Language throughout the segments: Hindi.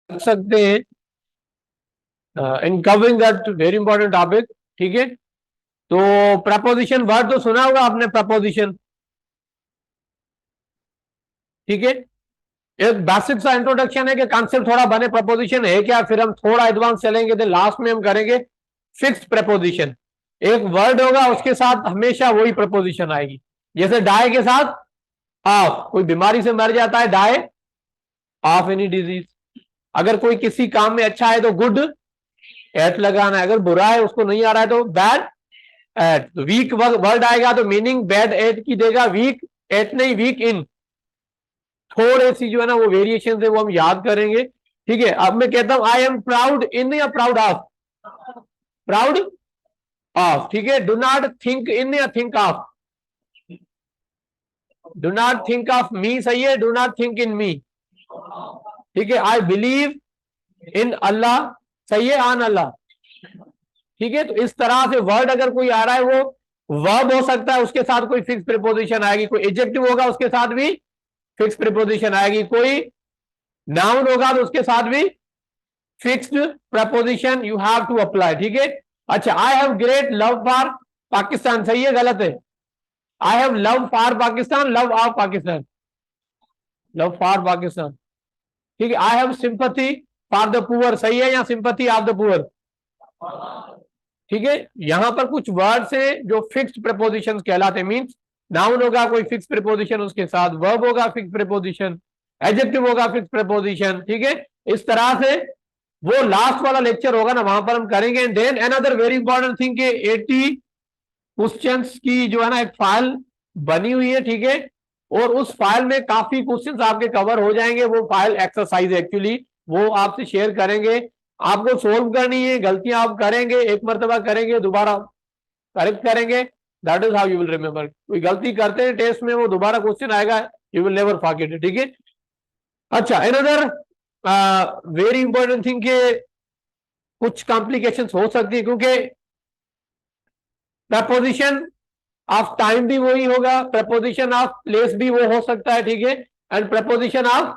रख सकते हैं इन covering that very important topic. ठीक है, तो प्रपोजिशन वर्ड तो सुना होगा आपने, प्रपोजिशन। ठीक है, एक बेसिक सा इंट्रोडक्शन है कि कॉन्सेप्ट थोड़ा बने प्रपोजिशन है क्या, फिर हम थोड़ा एडवांस चलेंगे, तो लास्ट में हम करेंगे फिक्स्ड प्रपोजिशन। एक वर्ड होगा उसके साथ हमेशा वही प्रपोजिशन आएगी। जैसे डाई के साथ ऑफ, कोई बीमारी से मर जाता है, डाई ऑफ एनी डिजीज। अगर कोई किसी काम में अच्छा है तो गुड एट लगाना है, अगर बुरा है उसको नहीं आ रहा है तो बैड एट। तो वीक वर्ड आएगा तो मीनिंग बैड एट की देगा, वीक एट नहीं, वीक इन। थोड़े सी जो है ना वो वेरिएशन है वो हम याद करेंगे। ठीक है, अब मैं कहता हूं आई एम प्राउड इन या प्राउड ऑफ, प्राउड ऑफ। ठीक है, डू नॉट थिंक इन या think of, do not think of me सही है, डू नॉट थिंक इन मी। ठीक है, आई बिलीव इन अल्लाह सही है, ऑन अल्लाह। ठीक है, तो इस तरह से वर्ड अगर कोई आ रहा है वो वर्ब हो सकता है, उसके साथ कोई फिक्स प्रीपोजिशन आएगी, कोई एडजेक्टिव होगा उसके साथ भी फिक्स प्रीपोजिशन आएगी, कोई नाउन होगा तो उसके साथ भी fixed preposition you have to apply. ठीक है, अच्छा, I have great love for Pakistan सही है, गलत है? I have love for Pakistan, love of Pakistan, love for Pakistan. ठीक है, I have sympathy for the poor सही है, या सिंपथी ऑफ द पुअर। ठीक है, यहां पर कुछ वर्ड्स हैं जो फिक्स्ड प्रपोजिशन कहलाते हैं, मींस नाउन होगा कोई फिक्स प्रपोजिशन, उसके साथ वर्ब होगा फिक्स प्रपोजिशन, एडजेक्टिव होगा फिक्स प्रपोजिशन। ठीक है, इस तरह से वो लास्ट वाला लेक्चर होगा ना, वहां पर हम करेंगे। Then another very important thing के 80 क्वेश्चंस की जो है ना एक फाइल बनी हुई है। ठीक है, और उस फाइल में काफी क्वेश्चंस आपके कवर हो जाएंगे, वो फाइल एक्सरसाइज एक्चुअली वो आपसे शेयर करेंगे, आपको सोल्व करनी है, गलतियां आप करेंगे, एक मरतबा करेंगे, दोबारा करेक्ट करेंगे, that is how you will remember. कोई गलती करते हैं टेस्ट में, वो दोबारा क्वेश्चन आएगा, you will never forget it. ठीक है, अच्छा, अनदर वेरी इंपॉर्टेंट थिंग के कुछ कॉम्प्लिकेशंस हो सकती है, क्योंकि प्रपोजिशन ऑफ टाइम भी वही होगा, प्रपोजिशन ऑफ प्लेस भी वो हो सकता है। ठीक है, and preposition of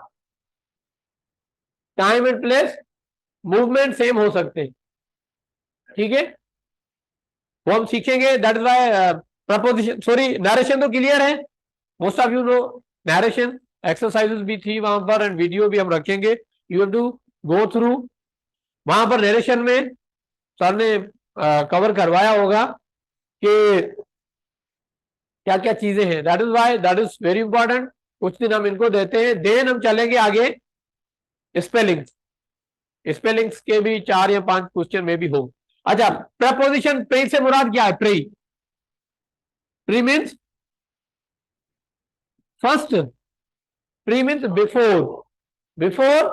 time and place movement same हो सकते हैं। ठीक है, वो हम सीखेंगे, that is why preposition, sorry, narration तो क्लियर है, most of you know narration. Exercises भी थी वहां पर एंड वीडियो भी हम रखेंगे, you have to go through. वहां पर नरेशन में सर ने कवर करवाया होगा कि क्या क्या चीजें हैं, that is why that is very important. कुछ दिन हम इनको देते हैं, देन हम चलेंगे आगे स्पेलिंग्स। स्पेलिंग्स के भी 4 या 5 क्वेश्चन में भी हो। अच्छा, प्रपोजिशन प्री से मुराद क्या है? Pre, pre means first, pre means before, before,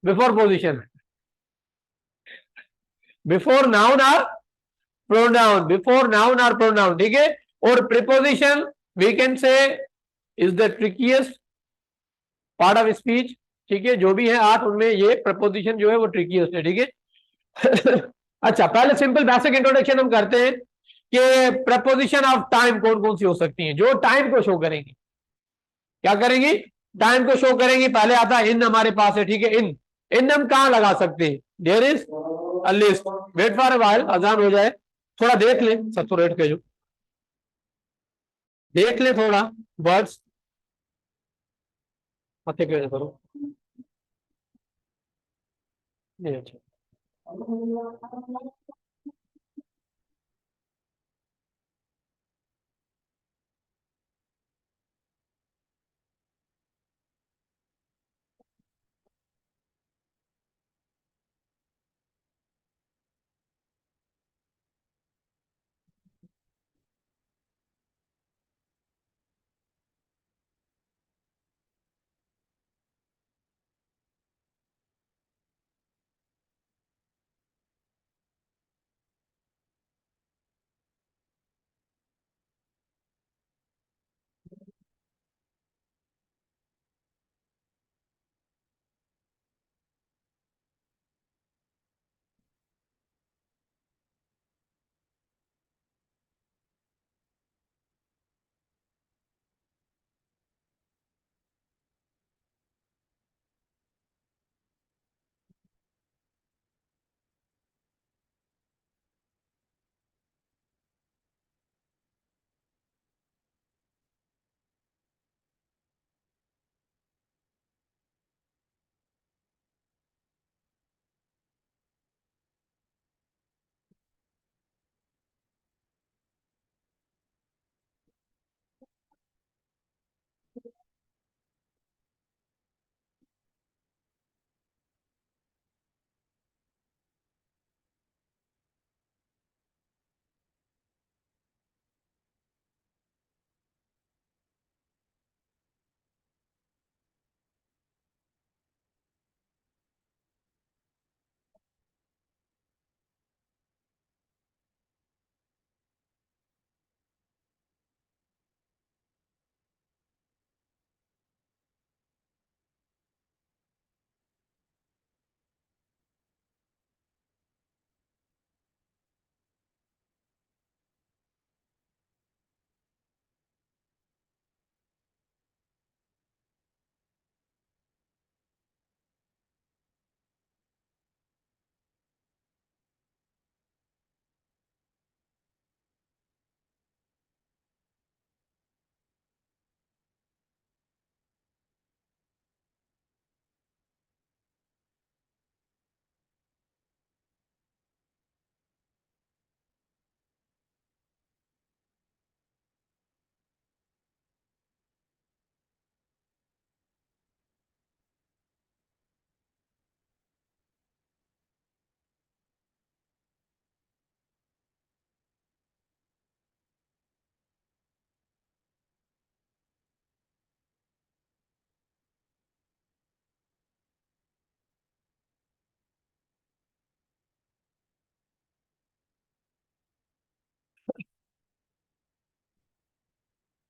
before position, before noun or pronoun, before noun or pronoun. ठीक है, और preposition we can say is the trickiest part of speech. ठीक है, जो भी है 8 उनमें ये प्रपोजिशन जो है वो ट्रिकीएस्ट है। ठीक है अच्छा, पहले सिंपल बेसिक इंट्रोडक्शन हम करते हैं कि प्रपोजिशन ऑफ टाइम कौन कौन सी हो सकती हैं जो टाइम को शो करेंगी। क्या करेंगी? टाइम को शो करेंगी। पहले आता है इन, हमारे पास है। ठीक है, इन, इन हम कहां लगा सकते हैं? There is a list, wait for a while, अजान हो जाए, थोड़ा देख ले, सत्तो रेट के जो देख ले थोड़ा वर्ड्स, मथे के करो। नहीं, अच्छा,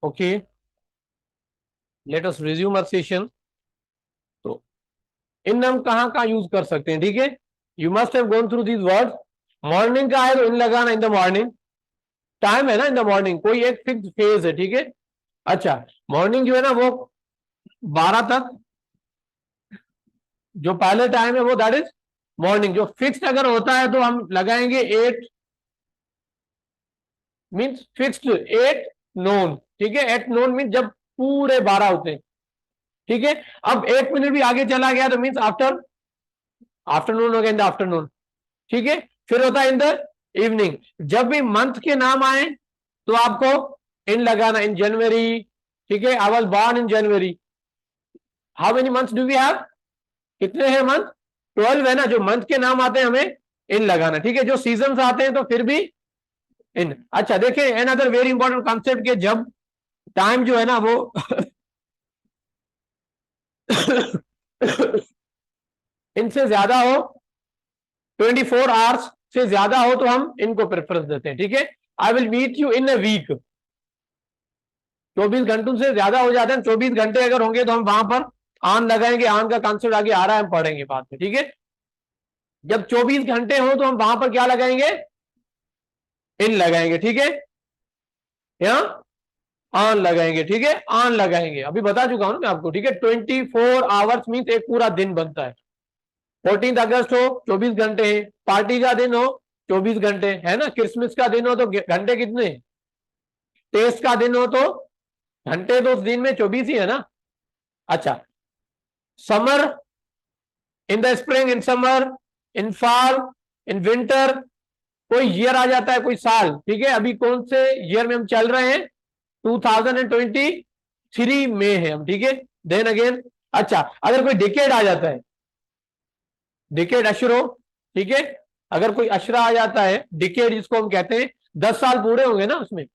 okay, let us resume our session. तो इन हम कहाँ कहाँ यूज कर सकते हैं, ठीक है। You must have gone through these words. Morning का है तो इन लगाना इन द मॉर्निंग, टाइम है ना इन द मॉर्निंग, कोई एक फिक्स फेज है, ठीक है। अच्छा, मॉर्निंग जो है ना वो 12 तक, जो पहले टाइम है वो दैट इज मॉर्निंग। जो फिक्स्ड अगर होता है तो हम लगाएंगे 8, मीन्स फिक्स्ड 8 नोन, ठीक है। 8 नोन मीन्स जब पूरे 12 होते हैं, ठीक है। अब 1 मिनट भी आगे चला गया तो मीन्स आफ्टर, आफ्टरनून हो गया, इन द आफ्टरनून, ठीक है। फिर होता है इन द इवनिंग। जब भी मंथ के नाम आए तो आपको इन लगाना, इन जनवरी, ठीक है। I was born in January. How many months do we have, कितने हैं मंथ, 12 है ना। जो मंथ के नाम आते हैं हमें इन लगाना, ठीक है। जो सीजन आते हैं तो फिर भी इन। अच्छा देखिए, an other very important concept के, जब टाइम जो है ना वो इनसे ज्यादा हो, 24 आवर्स से ज्यादा हो तो हम इनको प्रेफरेंस देते हैं, ठीक है। I will meet you in a week, 24 घंटों से ज्यादा हो जाते हैं, 24 घंटे अगर होंगे तो हम वहां पर आन लगाएंगे। आन का कॉन्सेप्ट आगे आ रहा है, हम पढ़ेंगे बाद में, ठीक है। जब 24 घंटे हो तो हम वहां पर क्या लगाएंगे, इन लगाएंगे, ठीक है। यहां ऑन लगाएंगे, ठीक है। ऑन लगाएंगे, अभी बता चुका हूं ना मैं आपको, ठीक है। 24 आवर्स मीन्स एक पूरा दिन बनता है। 14 अगस्त हो 24 घंटे है, पार्टी का दिन हो 24 घंटे है ना, क्रिसमस का दिन हो तो घंटे कितने, टेस्ट का दिन हो तो घंटे तो उस दिन में 24 ही है ना। अच्छा, summer, in the spring, in summer, in fall, in winter, कोई ईयर आ जाता है, कोई साल, ठीक है। अभी कौन से ईयर में हम चल रहे हैं, 2023 में है हम, ठीक है। देन अगेन, अच्छा अगर कोई डिकेड आ जाता है, डिकेड अशरो, ठीक है। अगर कोई अशरा आ जाता है, डिकेड जिसको हम कहते हैं, 10 साल पूरे होंगे ना उसमें,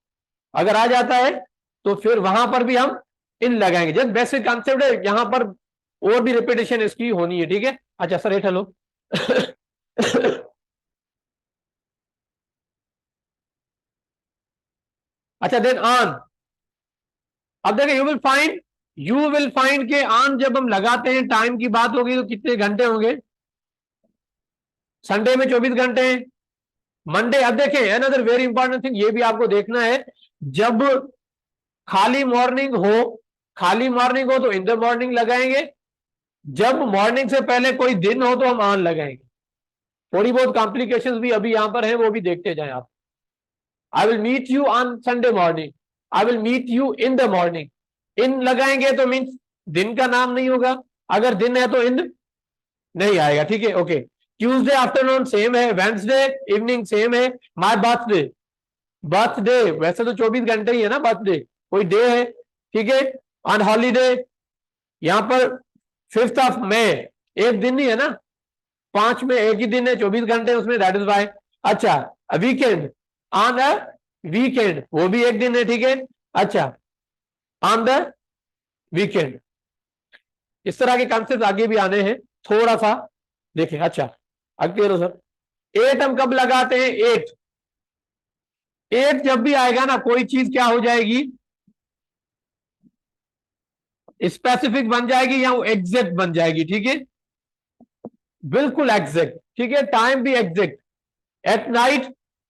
अगर आ जाता है तो फिर वहां पर भी हम इन लगाएंगे। जस्ट बेसिक कॉन्सेप्ट है यहां पर, और भी रिपीटेशन इसकी होनी है, ठीक है। अच्छा सर हेलो। अच्छा देन ऑन। अब देखिए, यू विल फाइंड के ऑन जब हम लगाते हैं, टाइम की बात होगी तो कितने घंटे होंगे, संडे में 24 घंटे, मंडे। अब देखें अनदर वेरी इंपॉर्टेंट थिंग, ये भी आपको देखना है, जब खाली मॉर्निंग हो, खाली मॉर्निंग हो तो इन द मॉर्निंग लगाएंगे। जब मॉर्निंग से पहले कोई दिन हो तो हम ऑन लगाएंगे। थोड़ी बहुत कॉम्प्लिकेशंस भी अभी यहां पर है, वो भी देखते जाएं आप। I will meet you on Sunday morning, I will meet you in the morning. In लगाएंगे तो मीन्स दिन का नाम नहीं होगा, अगर दिन है तो इन नहीं आएगा, ठीक है। ओके, ट्यूसडे आफ्टरनून सेम है, वेंसडे इवनिंग सेम है। माय बर्थडे, बर्थडे वैसे तो 24 घंटे ही है ना, बर्थडे कोई डे है, ठीक है। ऑन हॉलीडे, यहां पर 5 मई, एक दिन ही है ना, 5 में एक ही दिन है, 24 घंटे उसमें, दैट इज वाई। अच्छा, वीकेंड, ऑन द वीकेंड, वो भी एक दिन है, ठीक है। अच्छा, ऑन द वीकेंड, इस तरह के कॉन्सेप्ट आगे भी आने हैं, थोड़ा सा देखें। अच्छा आगे सर, 8 हम कब लगाते हैं, 8, 8 जब भी आएगा ना कोई चीज क्या हो जाएगी, स्पेसिफिक बन जाएगी या वो एग्जैक्ट बन जाएगी, ठीक है। बिल्कुल एग्जैक्ट, ठीक है। टाइम भी एग्जैक्ट। एट नाइट,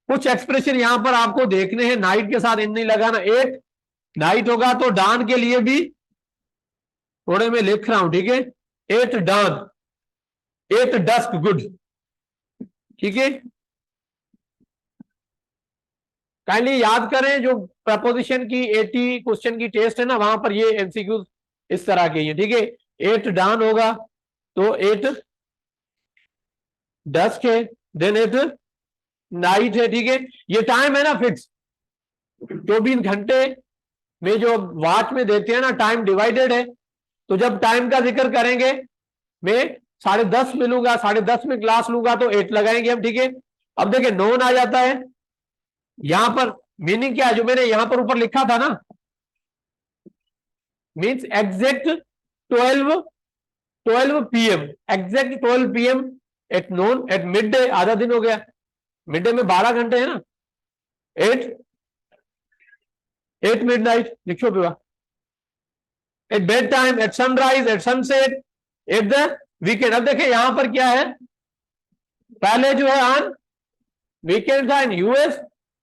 कुछ एक्सप्रेशन यहां पर आपको देखने हैं, नाइट के साथ इन नहीं लगाना। 8 नाइट होगा तो डान के लिए भी थोड़े मैं लिख रहा हूं, ठीक है। 8 डान, 8 डस्क, गुड, ठीक है। काइंडली याद करें, जो प्रपोजिशन की 80 क्वेश्चन की टेस्ट है ना, वहां पर ये एमसीक्यू इस तरह के, ठीक है। 8 डान होगा तो 8 डस्क है, देन 8 नाइट है, ठीक है। ये टाइम है ना फिक्स, 24 घंटे में जो वॉच में देते हैं ना, टाइम डिवाइडेड है। तो जब टाइम का जिक्र करेंगे, मैं 10:30 मिलूंगा, 10:30 में क्लास लूंगा तो 8 लगाएंगे हम, ठीक है। अब देखिए नोन आ जाता है, यहां पर मीनिंग क्या है, जो मैंने यहां पर ऊपर लिखा था ना, means exact 12 PM, exact 12 PM at noon, at midday आधा दिन हो गया, मिड डे में 12 घंटे है ना, 8 एट मिडनाइट लिखो बेवा, at bedtime, at sunrise, at sunset, at the weekend. अब देखिए यहां पर क्या है, पहले जो है ऑन वीकेंड था इन यूएस,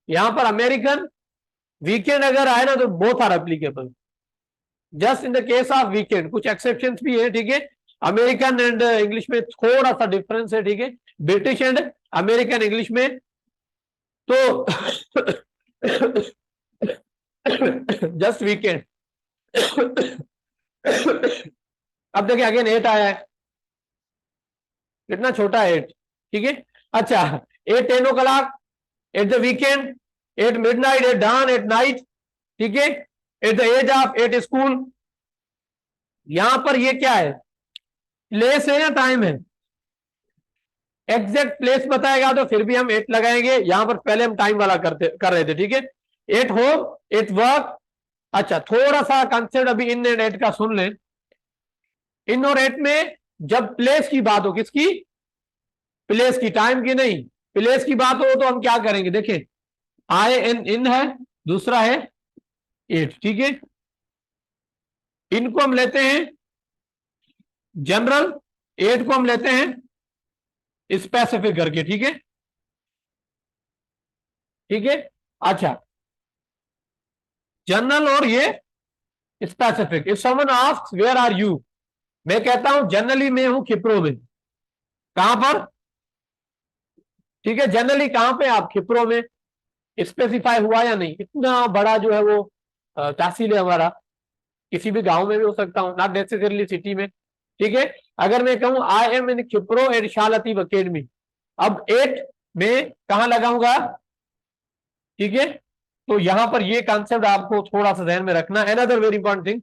यहां पर अमेरिकन। वीकेंड अगर आए ना तो both are applicable, just in the case of weekend. कुछ एक्सेप्शंस भी है, ठीक है। अमेरिकन एंड इंग्लिश में थोड़ा सा डिफरेंस है, ठीक है, ब्रिटिश एंड अमेरिकन इंग्लिश में। तो जस्ट वीकेंड। अब देखिए अगेन 8 आया है, कितना छोटा है 8, ठीक है। अच्छा, 8 10 o'clock, at the weekend, at midnight, at dawn, at night, ठीक है, at the age of, at school. यहां पर ये क्या है, प्लेस है या टाइम है? एग्जैक्ट प्लेस बताएगा तो फिर भी हम 8 लगाएंगे, यहां पर पहले हम टाइम वाला कर रहे थे, ठीक है। At home, at work. अच्छा, थोड़ा सा कंसेप्ट अभी इन एंड एट का सुन लें। इन और एट में जब प्लेस की बात हो, किसकी? प्लेस की, टाइम की नहीं। प्लेस की बात हो तो हम क्या करेंगे, देखें, आई एन इन है, दूसरा है एट, ठीक है। इनको हम लेते हैं जनरल, एट को हम लेते हैं स्पेसिफिक करके, ठीक है, ठीक है। अच्छा, जनरल और ये specific. If someone asks where are you, मैं कहता हूं जनरली मैं हूं खिप्रो में। कहां पर? ठीक है, जनरली कहां पे आप? खिप्रो में। स्पेसिफाई हुआ या नहीं? इतना बड़ा जो है वो तहसील है हमारा, किसी भी गांव में भी हो सकता हूं, नॉट नेसेसरली सिटी में, ठीक है। अगर मैं कहूं आई एम इन खिप्रो एट शालतीब अकेडमी, अब एट में कहां लगाऊंगा, ठीक है। तो यहां पर ये कॉन्सेप्ट आपको थोड़ा सा ध्यान में रखना। Another very important thing,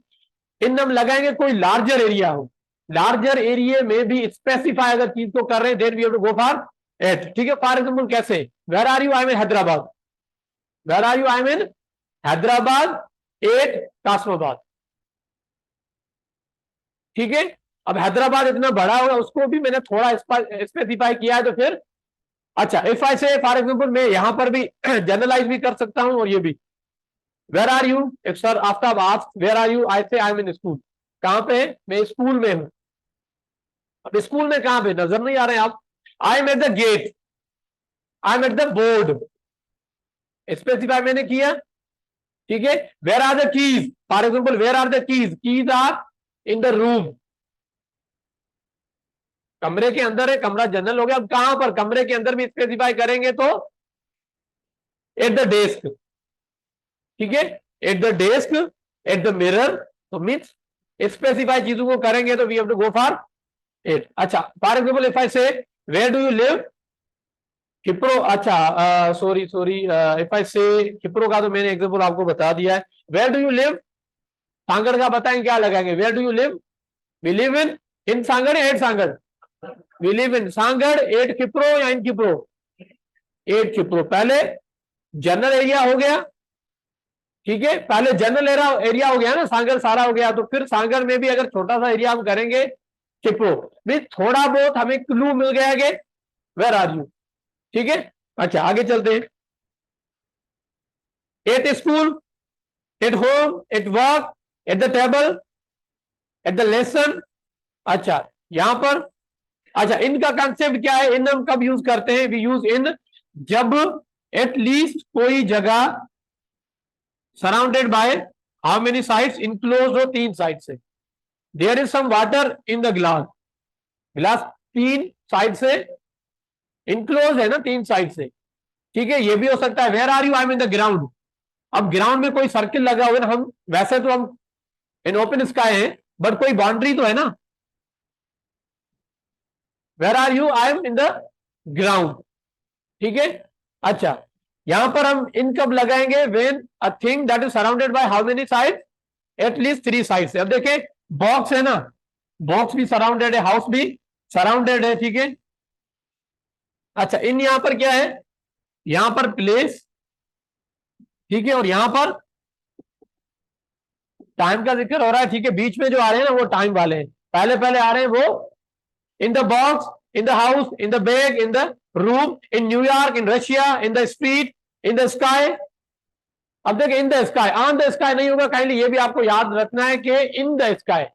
in हम लगाएंगे कोई लार्जर एरिया हो, लार्जर एरिया में भी स्पेसिफाई अगर चीज को कर रहे हैं, then we have to go for at, ठीक है। फॉर एग्जांपल कैसे, where are you? I am in Hyderabad. Where are you? I am in Hyderabad, at Kasmabad, ठीक है। अब हैदराबाद इतना बड़ा होगा, उसको भी मैंने थोड़ा स्पेसिफाई किया है, तो फिर अच्छा, इफ आई से फॉर एग्जांपल, मैं यहां पर भी जनरलाइज भी कर सकता हूं और ये भी, where are you? If sir after ask where are you, I say I am in school. कहां पे है? मैं स्कूल में हूं। अब स्कूल में कहां पे, नजर नहीं आ रहे हैं आप? I am at the gate, I am at the board, specify मैंने किया, ठीक है। Where are the keys? For example, where are the keys? Keys are in the room. कमरे के अंदर है, कमरा जनरल हो गया। अब कहां पर? कमरे के अंदर भी स्पेसिफाई करेंगे तो एट द डेस्क, ठीक है, at the desk, at the mirror. तो मीन्स स्पेसिफाई चीजों को करेंगे तो we have to go for at. अच्छा, for example if I say where do you live? किप्रो। अच्छा, सॉरी सॉरी, इफ आई से किप्रो का तो मैंने एग्जांपल आपको बता दिया है। Where do you live? Sangar का बताएं क्या लगाएंगे? Where do you live? We live in Sangar, at Sangar. We live in Sangar, at किप्रो या इन किप्रो? एट किप्रो। पहले जनरल एरिया हो गया, ठीक है, पहले जनरल एरिया हो गया ना, सांगड़ सारा हो गया। तो फिर सांगड़ में भी अगर छोटा सा एरिया हम करेंगे किप्रो, मीन थोड़ा बहुत हमें क्लू मिल गया कि वेयर आर यू, ठीक है। अच्छा, आगे चलते हैं। At school, at home, at work, at the table, at the lesson. अच्छा, यहां पर अच्छा, इनका कंसेप्ट क्या है? इन हम कब यूज करते हैं? वी यूज इन जब एटलीस्ट कोई जगह surrounded by how many sides? Enclose हो 3 साइड से। There is some water in the glass, glass 3 side से इनक्लोज है ना, 3 साइड से, ठीक है। ये भी हो सकता है where are you? I am in the ground. अब ग्राउंड में कोई सर्किल लगा हुआ है ना, हम वैसे तो हम इन ओपन स्काई है, बट कोई बाउंड्री तो है ना। Where are you? I am in the ground, ठीक है। अच्छा, यहां पर हम इन कब लगाएंगे? When a thing that is surrounded by how many side? At least 3 side से। अब देखें, बॉक्स है ना, बॉक्स भी सराउंडेड है, हाउस भी सराउंडेड है, ठीक है। अच्छा, इन यहां पर क्या है? यहां पर प्लेस, ठीक है, और यहां पर टाइम का जिक्र हो रहा है, ठीक है। बीच में जो आ रहे हैं ना वो टाइम वाले हैं, पहले पहले आ रहे हैं वो in the box, in the house, in the bag, in the room, in New York, in Russia, in the street, in the sky, अब देखिए in the sky, on the sky नहीं होगा, काइंडली ये भी आपको याद रखना है कि इन द स्काई,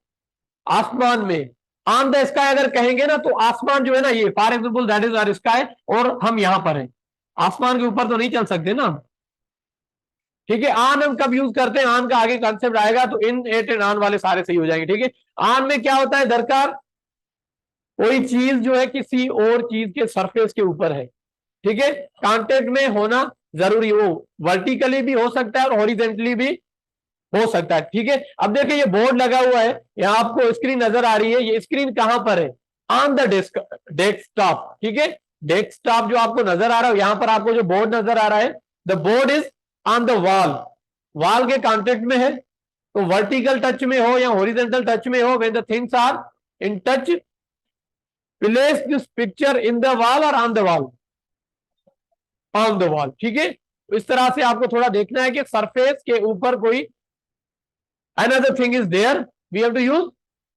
आसमान में। ऑन द स्काई अगर कहेंगे ना तो आसमान जो है ना, ये for example that is our sky, और हम यहां पर हैं, आसमान के ऊपर तो नहीं चल सकते ना, ठीक है। आन हम कब यूज करते हैं, आन का आगे कंसेप्ट आएगा तो इन, एट एंड आन वाले सारे सही हो जाएंगे, ठीक है। आन में क्या होता है, दरकार कोई चीज जो है किसी और चीज के सरफेस के ऊपर है, ठीक है, कांटेक्ट में होना जरूरी, वो वर्टिकली भी हो सकता है और हॉरिजेंटली भी हो सकता है, ठीक है। अब देखिए ये बोर्ड लगा हुआ है, यहां आपको स्क्रीन नजर आ रही है, ये स्क्रीन कहां पर है, ऑन द डेस्कटॉप, ठीक है। डेस्कटॉप जो आपको नजर आ रहा है, यहां पर आपको जो बोर्ड नजर आ रहा है, the board is on the wall, wall के कॉन्टेक्ट में है, तो वर्टिकल टच में हो या हॉरिजेंटल टच में हो, when the things are in touch, place this picture in the wall और on the wall, on the wall, ठीक है। तो इस तरह से आपको थोड़ा देखना है कि सरफेस के ऊपर कोई another thing is there, we have to use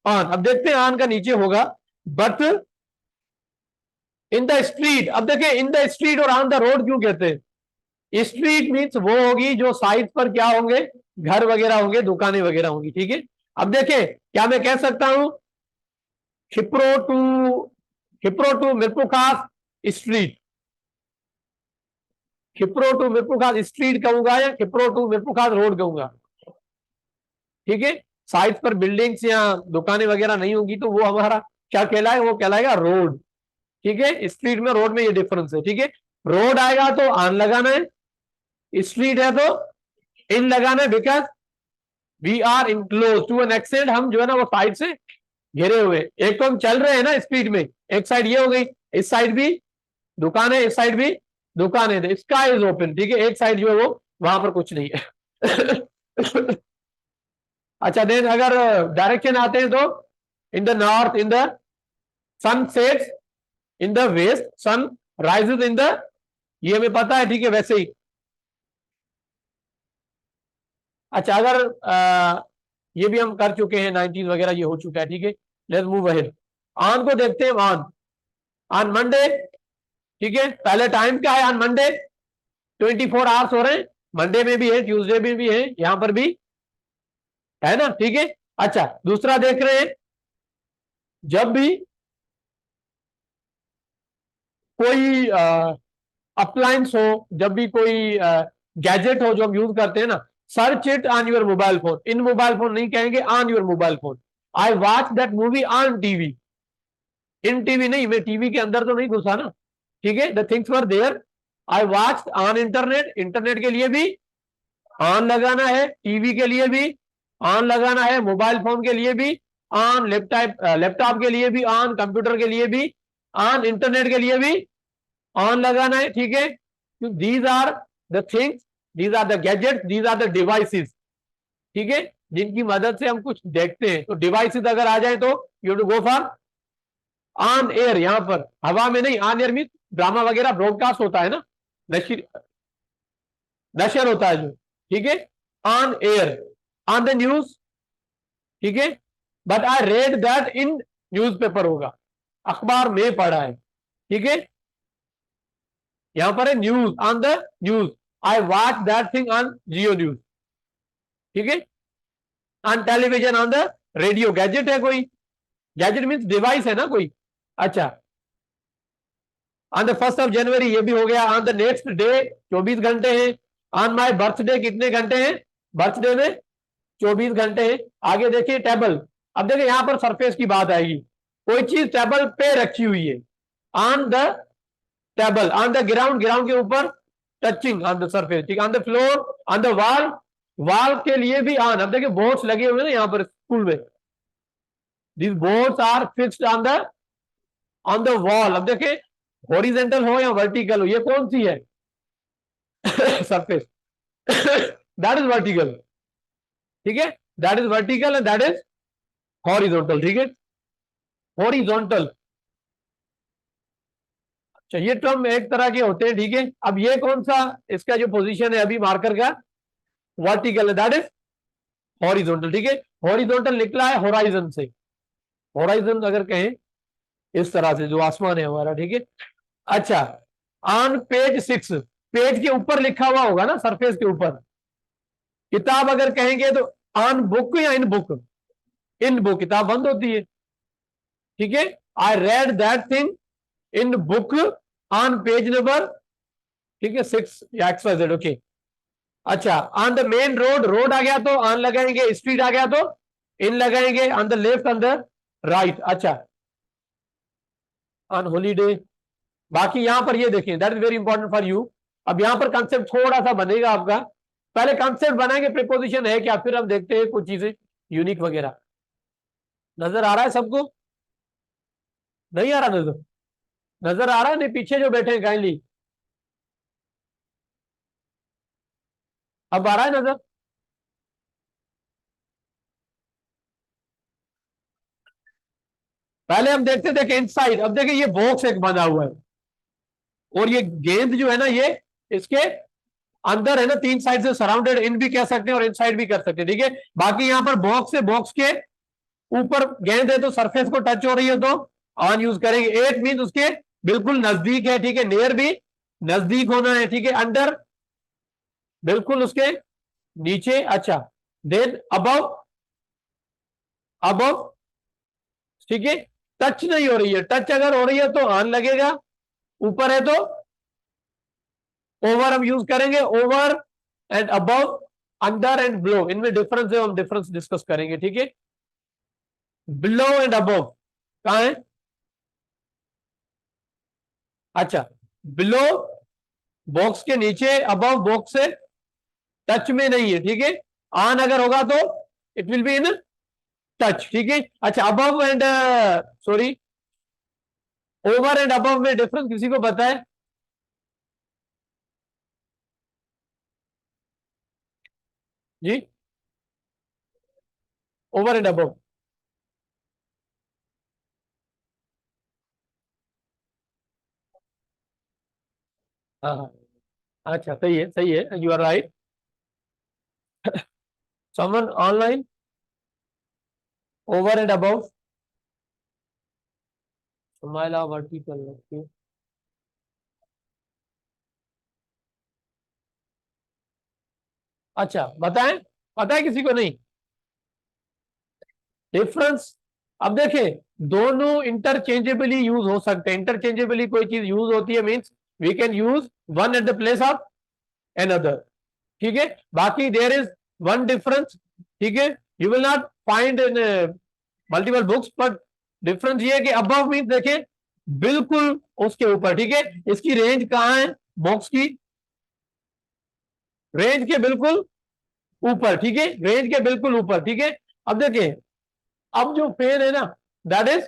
on। अब देखते हैं ऑन का नीचे होगा, बट इन द स्ट्रीट, अब देखिए इन द स्ट्रीट और ऑन द रोड क्यों कहते हैं, स्ट्रीट मीन्स वो होगी जो साइड पर क्या होंगे, घर वगैरह होंगे, दुकानें वगैरह होंगी, ठीक है। अब देखिए क्या मैं कह सकता हूं, Khipro to, Khipro to Mirpurkhas street, Khipro to Mirpurkhas street कहूंगा या हिप्रो टू मिरपुखास रोड कहूंगा, ठीक है। साइड पर बिल्डिंग्स या दुकानें वगैरह नहीं होगी तो वो हमारा क्या कहलाएगा, वो कहलाएगा रोड, ठीक है। स्ट्रीट में रोड में ये डिफरेंस है, ठीक है। रोड आएगा तो ऑन लगाना है, स्ट्रीट है तो इन लगाना है, because we are enclose to an extent, हम जो है ना वो साइड से घिरे हुए, एक तो हम चल रहे हैं ना स्पीड में, एक साइड ये हो गई, इस साइड भी दुकान है, इस साइड भी दुकान है, स्काई इज ओपन, ठीक है, एक साइड जो है वो वहां पर कुछ नहीं है। अच्छा देन अगर डायरेक्शन आते हैं तो in the north, in the sun sets in the west, sun rises in the, ये हमें पता है, ठीक है, वैसे ही। अच्छा अगर ये भी हम कर चुके हैं, 90s वगैरह ये हो चुका है, ठीक है। लेट्स मूव अहेड, ऑन को देखते हैं, ऑन मंडे, ठीक है, पहले टाइम क्या है ऑन मंडे, 24 आवर्स हो रहे हैं, मंडे में भी है, ट्यूसडे में भी है, यहां पर भी है ना, ठीक है। अच्छा दूसरा देख रहे हैं, जब भी कोई अप्लायंस हो, जब भी कोई गैजेट हो जो हम यूज करते हैं ना, search it on your mobile phone, in mobile phone नहीं कहेंगे, on your mobile phone. I watch that movie on TV, in TV नहीं, मैं टीवी के अंदर तो नहीं घुसा ना, ठीक है, the things were there. I watch on internet, internet के लिए भी ऑन लगाना है, टीवी के लिए भी ऑन लगाना है, मोबाइल फोन के लिए भी ऑन, लैपटॉप के लिए भी ऑन, कंप्यूटर के लिए भी ऑन, इंटरनेट के लिए भी ऑन लगाना है, ठीक है। These are the things, these are the gadgets, these are the devices, ठीक है, जिनकी मदद से हम कुछ देखते हैं। तो डिवाइसेस अगर आ जाए तो you to go for on air, यहां पर हवा में नहीं, ऑन एयर मीन ड्रामा वगैरह ब्रॉडकास्ट होता है ना, नशर, नशर होता है जो, ठीक है, on air, on the news, ठीक है, but I read that in newspaper होगा, अखबार में पढ़ा है, ठीक है। यहां पर है news, on the news, I watch that thing on Jio news, ठीक है। On television, on the radio, gadget है कोई, गैजेट मीन्स डिवाइस है ना कोई। अच्छा on the 1st of January ये भी हो गया, ऑन द नेक्स्ट डे 24 घंटे हैं, ऑन माई बर्थडे कितने घंटे हैं, बर्थडे में 24 घंटे हैं। आगे देखिए टेबल, अब देखिए यहां पर सरफेस की बात आएगी, कोई चीज टेबल पे रखी हुई है, on the table, on the ground, ground के ऊपर, टचिंग ऑन द सरफेस, ठीक, on the floor, on the wall, wall के लिए भी ऑन। अब देखिए बोर्ड्स लगे हुए हैं यहां पर स्कूल में, this boards are fixed on the wall. अब देखिए हॉरिजेंटल हो या वर्टिकल हो, ये कौन सी है, सरफेस, दैट इज वर्टिकल, ठीक है, that is vertical and that is horizontal, ठीक है, हॉरिजॉन्टल। अच्छा ये टर्म एक तरह के होते हैं, ठीक है। अब ये कौन सा, इसका जो पोजीशन है अभी मार्कर का, वर्टिकल है, दैट इज हॉरिजॉन्टल, ठीक है। हॉरिजॉन्टल निकला है होराइजन से, होराइजन अगर कहें इस तरह से जो आसमान है हमारा, ठीक है। अच्छा ऑन पेज 6, पेज के ऊपर लिखा हुआ होगा ना, सरफेस के ऊपर, किताब अगर कहेंगे तो ऑन बुक या इन बुक, इन बुक किताब बंद होती है, ठीक है। I read that thing in book on page number, ठीक है 6 या XYZ, ओके। अच्छा, on the main road, road आ गया तो ऑन लगाएंगे, स्ट्रीट आ गया तो इन लगाएंगे, on the left on the right. अच्छा, ऑन हॉलीडे। बाकी यहां पर ये देखें, that is very important for you. अब यहां पर कंसेप्ट थोड़ा सा बनेगा आपका, पहले कंसेप्ट बनाएंगे प्रीपोजिशन है क्या, फिर हम देखते हैं कुछ चीजें यूनिक वगैरह। नजर आ रहा है सबको? नहीं आ रहा नजर? नजर आ रहा है नहीं? पीछे जो बैठे हैं काइंडली, अब आ रहा है नजर? पहले हम देखते थे कि इनसाइड, अब देखिए ये बॉक्स एक बना हुआ है और ये गेंद जो है ना ये इसके अंदर है ना, 3 साइड से सराउंडेड, इन भी कह सकते हैं और इनसाइड भी कर सकते हैं, ठीक है। बाकी यहां पर बॉक्स है, बॉक्स के ऊपर गेंद है तो सरफेस को टच हो रही है तो ऑन यूज करेंगे। एट मीन उसके बिल्कुल नजदीक है, ठीक है। नियर भी नजदीक होना है, ठीक है। अंडर बिल्कुल उसके नीचे। अच्छा, देन अबव, अबव, ठीक है। टच नहीं हो रही है, टच अगर हो रही है तो ऑन लगेगा, ऊपर है तो ओवर हम यूज करेंगे, over and above, under and below, इनमें डिफरेंस है, हम डिफरेंस डिस्कस करेंगे, ठीक है। बिलो एंड अबव कहां है? अच्छा, बिलो बॉक्स के नीचे, अबव बॉक्स से टच में नहीं है, ठीक है। ऑन अगर होगा तो it will be in touch, ठीक है। अच्छा, above and sorry, over and above में डिफरेंस किसी को पता है? जी, ओवर एंड अबव। हाँ हाँ, अच्छा सही है, सही है, you are right. Someone online, over and above, smile vertical, okay. अच्छा बताएं, पता है किसी को? नहीं डिफरेंस? अब देखें, दोनों इंटरचेंजेबली यूज हो सकते हैं। इंटरचेंजेबली कोई चीज यूज होती है means we can use one at the place of another, ठीक है। बाकी देयर इज वन डिफरेंस, ठीक है। You will not find in multiple books, but difference ये है कि अबव मींस देखें बिल्कुल उसके ऊपर, ठीक है। इसकी रेंज कहां है बॉक्स की? रेंज के बिल्कुल ऊपर, ठीक है। रेंज के बिल्कुल ऊपर, ठीक है। अब देखें, अब जो फैन है ना दैट इज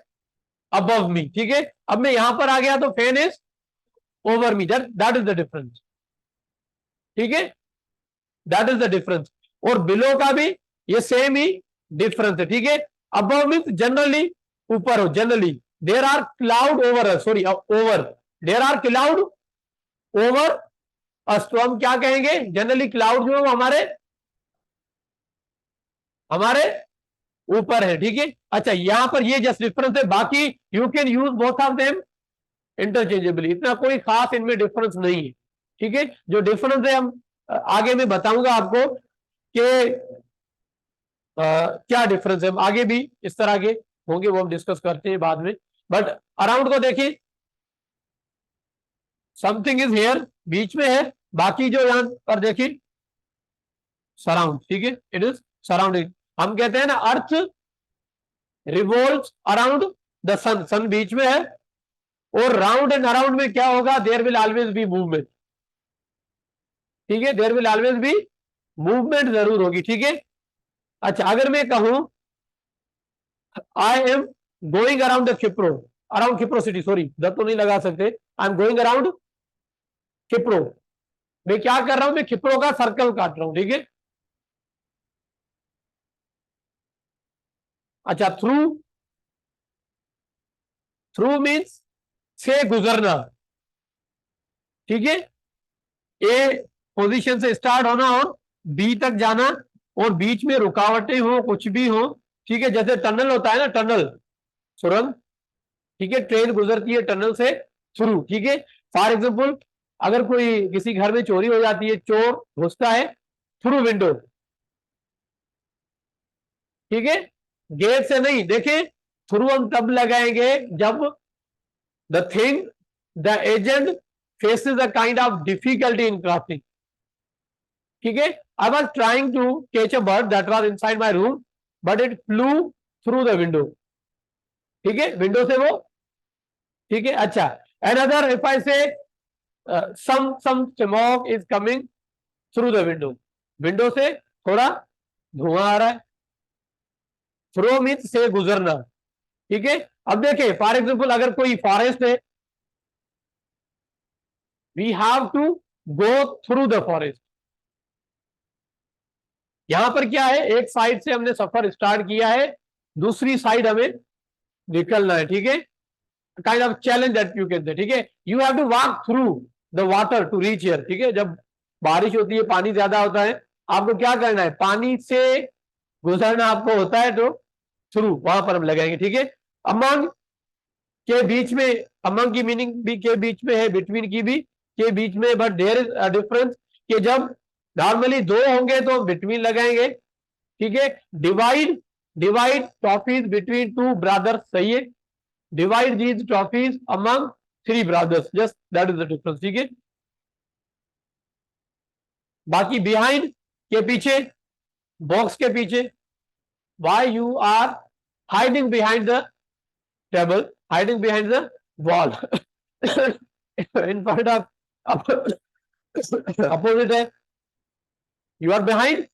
अबव मी, ठीक है। अब मैं यहां पर आ गया तो fan is over me, that is the difference, ठीक है। That is the difference. और बिलो का भी ये सेम ही डिफरेंस है, ठीक है। अबव मीन्स जनरली ऊपर हो, generally there are cloud over, sorry over, there are cloud over us, तो हम क्या कहेंगे? जनरली क्लाउड जो है वो हमारे हमारे ऊपर है, ठीक है। अच्छा, यहां पर ये जस्ट डिफरेंस है, बाकी you can use both of them interchangeably, इतना कोई खास इनमें डिफरेंस नहीं है, ठीक है। जो डिफरेंस है हम आगे मैं बताऊंगा आपको कि क्या डिफरेंस है, हम आगे भी इस तरह के होंगे, वो हम डिस्कस करते हैं बाद में। बट अराउंड को देखिए, समथिंग इज हेयर बीच में है, बाकी जो यहां पर देखिए सराउंड, ठीक है, इट इज सराउंडिंग। हम कहते हैं ना earth revolve around the sun, sun बीच में है, और राउंड एंड अराउंड में क्या होगा? There will always be movement, ठीक है। There will always be movement जरूर होगी, ठीक है। अच्छा, अगर मैं कहूं I am going around the Khipro, around Khipro city, sorry the तो नहीं लगा सकते, I am going around Khipro, मैं क्या कर रहा हूं? मैं खिप्रो का सर्कल काट रहा हूं, ठीक है। अच्छा, थ्रू, थ्रू मीन्स से गुजरना, ठीक है। ए पोजीशन से स्टार्ट होना और बी तक जाना, और बीच में रुकावटें हो, कुछ भी हो, ठीक है। जैसे टनल होता है ना, टनल, सुरंग, ठीक है। ट्रेन गुजरती है टनल से थ्रू, ठीक है। फॉर एग्जाम्पल, अगर कोई किसी घर में चोरी हो जाती है, चोर घुसता है थ्रू विंडो, ठीक है, गेट से नहीं। देखें, थ्रू हम तब लगाएंगे जब the thing, the agent faces a kind of difficulty in crossing. ठीक है, I was trying to catch a bird that was inside my room but it flew through the window. ठीक है, विंडो से वो, ठीक है। अच्छा, अनदर इफ आई से some smoke is coming through the window, window से थोड़ा धुआं आ रहा है। थ्रो मीन्स से गुजरना। ठीक है, अब देखिए फॉर एग्जाम्पल अगर कोई फॉरेस्ट है, we have to go through the forest. यहां पर क्या है, एक साइड से हमने सफर स्टार्ट किया है, दूसरी साइड हमें निकलना है। ठीक है, kind of challenge that you can say. ठीक है, you have to walk through the water to reach here. ठीक है, जब बारिश होती है, पानी ज्यादा होता है, आपको क्या करना है, पानी से गुजरना आपको होता है, तो थ्रू वहां पर हम लगाएंगे। ठीक है, अमंग के बीच में, अमंग की मीनिंग भी के बीच में है, बिटवीन की भी के बीच में, but there is a difference कि जब नॉर्मली दो होंगे तो बिटवीन लगाएंगे। ठीक है, divide, divide toffees between two brothers. सही है, divide these toffees among three brothers, just that is the difference. ठीक है, बाकी बिहाइंड के पीछे, बॉक्स के पीछे, why you are hiding behind the table, hiding behind the wall, in front of, opposite है, you are behind,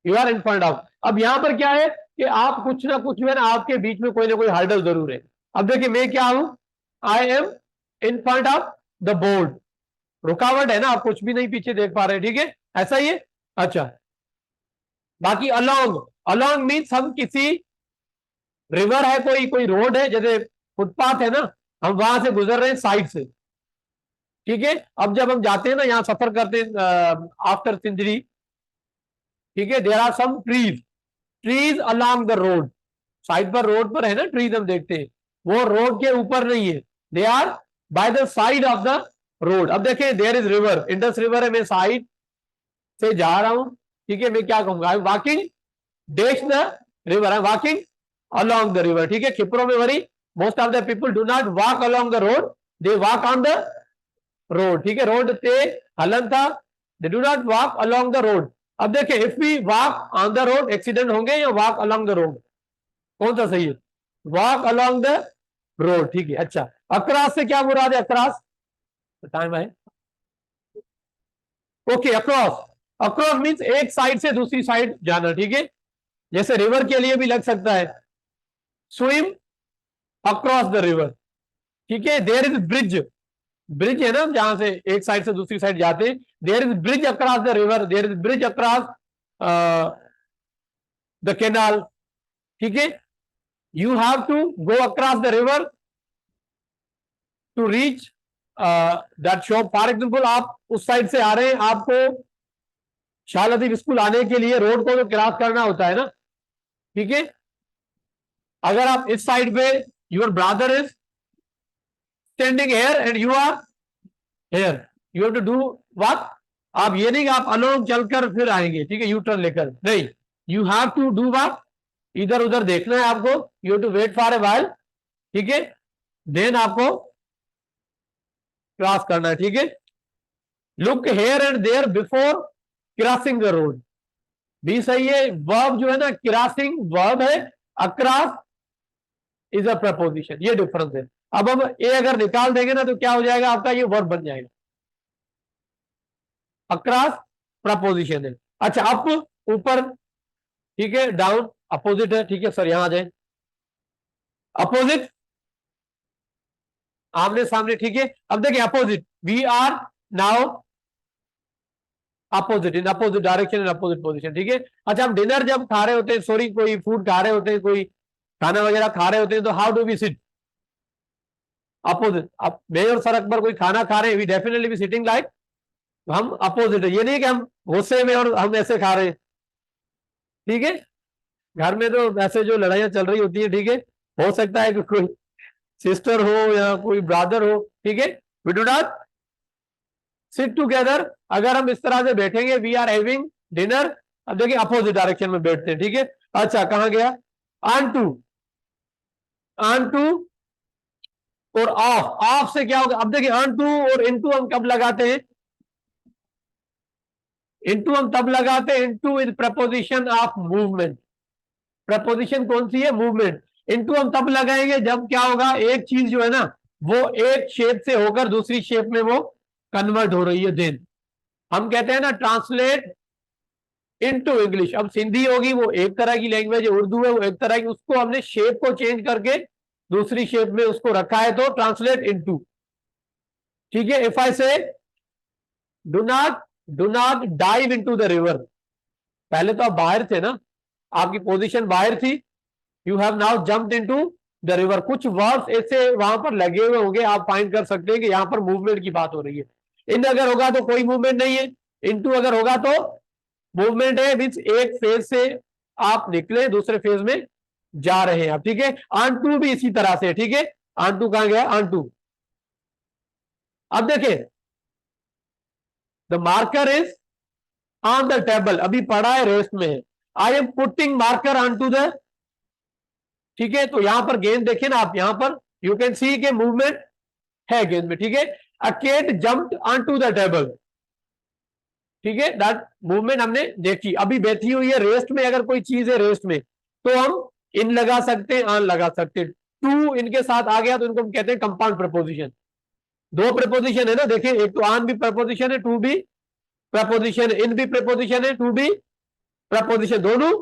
you are in front of. अब यहां पर क्या है कि आप कुछ ना कुछ में ना, आपके बीच में कोई ना कोई हर्डल जरूर है। अब देखिए मैं क्या हूं, आई am in front of the board, रुकावट है ना, आप कुछ भी नहीं पीछे देख पा रहे। ठीक है, ऐसा ही है। अच्छा, बाकी अलोंग, अलोंग मीन्स हम किसी रिवर है, कोई कोई रोड है, जैसे फुटपाथ है ना, हम वहां से गुजर रहे हैं साइड से। ठीक है, अब जब हम जाते हैं ना, यहाँ सफर करते हैं आफ्टर सिंदरी, ठीक है, there are some trees, trees along the road, side पर, रोड पर है ना ट्रीज, हम देखते हैं, वो रोड के ऊपर नहीं है, they are by the side of the road. अब देखिए there is river, Indus river है, मैं साइड से जा रहा हूं। ठीक है, मैं क्या कहूंगा, I walking dash the river, I walking along the river. ठीक है, खिपरों में very most of the people do not walk along the road, they walk on the road. ठीक है, रोड पे हलन था, they do not walk along the road. अब देखिए if we walk on the road, accident होंगे, या वॉक अलोंग द रोड, कौन सा सही है, वॉक अलोंग द रोड। ठीक है, अच्छा, अक्रॉस से क्या मुराद है, अक्रॉस बताएं भाई। ओके, अक्रॉस, अक्रॉस मीन्स एक साइड से दूसरी साइड जाना। ठीक है, जैसे रिवर के लिए भी लग सकता है, स्विम अक्रॉस द रिवर। ठीक है, देयर इज ब्रिज, ब्रिज है ना, जहां से एक साइड से दूसरी साइड जाते हैं, there is bridge across the river, there is bridge across the canal. ठीक है, you have to go across the river to reach that shop. For example आप उस साइड से आ रहे हैं, आपको शाह स्कूल आने के लिए रोड को तो क्रॉस करना होता है ना। ठीक है, अगर आप इस साइड पे, your brother is standing here and you are here, you have to do what, आप ये नहीं कि आप अलोंग चलकर फिर आएंगे, ठीक है, यू टर्न लेकर, नहीं, you have to do what, इधर उधर देखना है आपको, you have to wait for a while. ठीक है, देन आपको क्रॉस करना है। ठीक है, look here and there before crossing the road, भी सही है। वर्ब जो है ना, क्रॉसिंग वर्ब है, अक्रॉस इज अ प्रपोजिशन, ये डिफरेंस है। अब हम ए अगर निकाल देंगे ना, तो क्या हो जाएगा आपका, ये वर्ब बन जाएगा, अक्रॉस प्रपोजिशन है। अच्छा, अप ऊपर, ठीक है, डाउन अपोजिट है। ठीक है सर, यहां आ जाए, अपोजिट आमने सामने। ठीक है, अब देखिए opposite, we are now opposite, in opposite direction, in opposite position. ठीक है, अच्छा, हम डिनर जब खा रहे होते हैं, सॉरी कोई फूड खा रहे होते हैं, कोई खाना वगैरह खा रहे होते हैं, तो how do we sit, opposite. अब मैं और सर अकबर कोई खाना खा रहे हैं, we definitely be sitting like, हम अपोजिट है, ये नहीं कि हम गुस्से में और हम ऐसे खा रहे हैं। ठीक है, घर में तो ऐसे जो लड़ाइयां चल रही होती है, ठीक है, हो सकता है कि कोई सिस्टर हो या कोई ब्रदर हो। ठीक है, we do not sit together, अगर हम इस तरह से बैठेंगे, वी आर हैविंग डिनर। अब देखिए अपोजिट डायरेक्शन में बैठते हैं। ठीक है, अच्छा कहां गया, ऑन टू, ऑन टू और ऑफ, ऑफ से क्या होगा? अब देखिए ऑन टू और इनटू हम कब लगाते हैं? इनटू हम तब लगाते हैं, into is preposition of movement. Preposition कौन सी है? मूवमेंट। इनटू हम तब लगाएंगे जब क्या होगा, एक चीज जो है ना वो एक शेप से होकर दूसरी शेप में वो कन्वर्ट हो रही है, देन हम कहते हैं ना ट्रांसलेट इनटू इंग्लिश। अब सिंधी होगी वो एक तरह की लैंग्वेज है, उर्दू है वो एक तरह की, उसको हमने शेप को चेंज करके दूसरी शेप में उसको रखा है, तो ट्रांसलेट इनटू। ठीक है, इफ आई से do not dive into the river, पहले तो आप बाहर थे ना, आपकी पोजीशन बाहर थी, you have now jumped into the river. कुछ वर्ड्स ऐसे वहां पर लगे हुए होंगे, आप फाइंड कर सकते हैं कि यहां पर मूवमेंट की बात हो रही है। इन अगर होगा तो कोई मूवमेंट नहीं है, इनटू अगर होगा तो मूवमेंट है, मींस एक फेज से आप निकले दूसरे फेज में जा रहे हैं आप। ठीक है, ऑन टू भी इसी तरह से। ठीक है, ऑन टू कहां गया? On to. अब देखें, the marker is on the table, अभी पड़ा है, रेस्ट में है। I am putting marker on to the, ठीक है, तो यहां पर गेंद देखिए ना आप, यहां पर यू कैन सी के मूवमेंट है गेंद में। ठीक है, a cat jumped on to the table. ठीक है, दैट मूवमेंट हमने देखी। अभी बैठी हुई है रेस्ट में, अगर कोई चीज है रेस्ट में तो हम इन लगा सकते हैं, ऑन लगा सकते हैं। टू इनके साथ आ गया तो इनको हम कहते हैं कंपाउंड प्रपोजिशन। दो प्रपोजिशन है ना, देखिए, एक तो ऑन भी प्रपोजिशन है, टू भी प्रपोजिशन है, इन भी प्रपोजिशन है, टू भी प्रपोजिशन, दोनों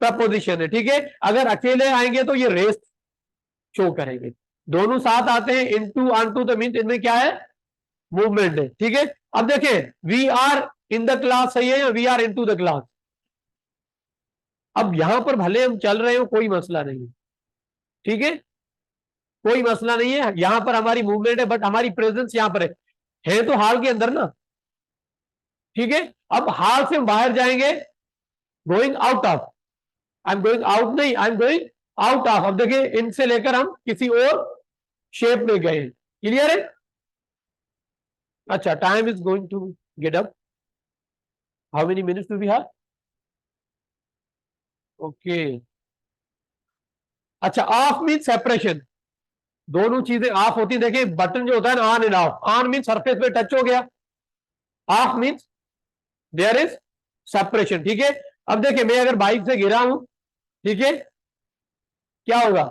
प्रपोजिशन है। ठीक है, अगर अकेले आएंगे तो ये रेस्ट शो करेंगे, दोनों साथ आते हैं इनटू ऑन टू, तो मीन इनमें क्या है? मूवमेंट है। ठीक है, अब देखें, we are in the class सही है या we are into the class? अब यहां पर भले हम चल रहे हो कोई मसला नहीं है, ठीक है, कोई मसला नहीं है, यहां पर हमारी मूवमेंट है, बट हमारी प्रेजेंस यहां पर है तो हाल के अंदर ना। ठीक है, अब हाल से हम बाहर जाएंगे, going out of, I am going out नहीं, I am going out of. अब देखिए, इनसे लेकर हम किसी और शेप में गए। क्लियर है? अच्छा, time is going to get up, how many minutes do we have? Okay, अच्छा, ऑफ मीन सेपरेशन, दोनों चीजें ऑफ होती, देखिए बटन जो होता है ना, on and off, on mean surface पे टच हो गया, off mean there is separation. ठीक है, अब देखिए, मैं अगर बाइक से गिरा हूं, ठीक है, क्या होगा?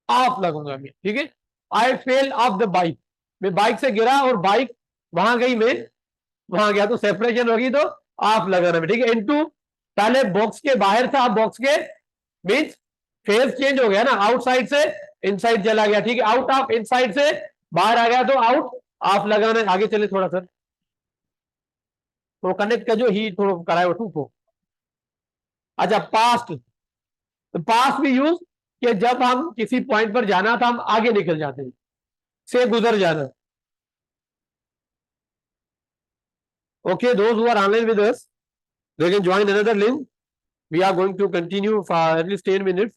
ऑफ लगूंगा मैं। ठीक है, आई फेल ऑफ द बाइक, मैं बाइक से गिरा और बाइक वहां गई, मैं वहां गया, तो सेपरेशन होगी, तो ऑफ लगाना में। ठीक है, इनटू, पहले बॉक्स के बाहर था, अब बॉक्स के मीन्स फेज चेंज हो गया ना, आउटसाइड से इनसाइड चला गया। ठीक है, आउट ऑफ, इनसाइड से बाहर आ गया, तो आउट ऑफ लगाना है। आगे चले थोड़ा सा, तो कनेक्ट का जो ही थोड़ा कराए वो टू को। अच्छा, पास्ट, तो पास्ट भी यूज कि जब हम किसी पॉइंट पर जाना था, हम आगे निकल जाते हैं, से गुजर जाना। Okay, those who are online with us, they can join another link. We are going to continue for at least 10 minutes.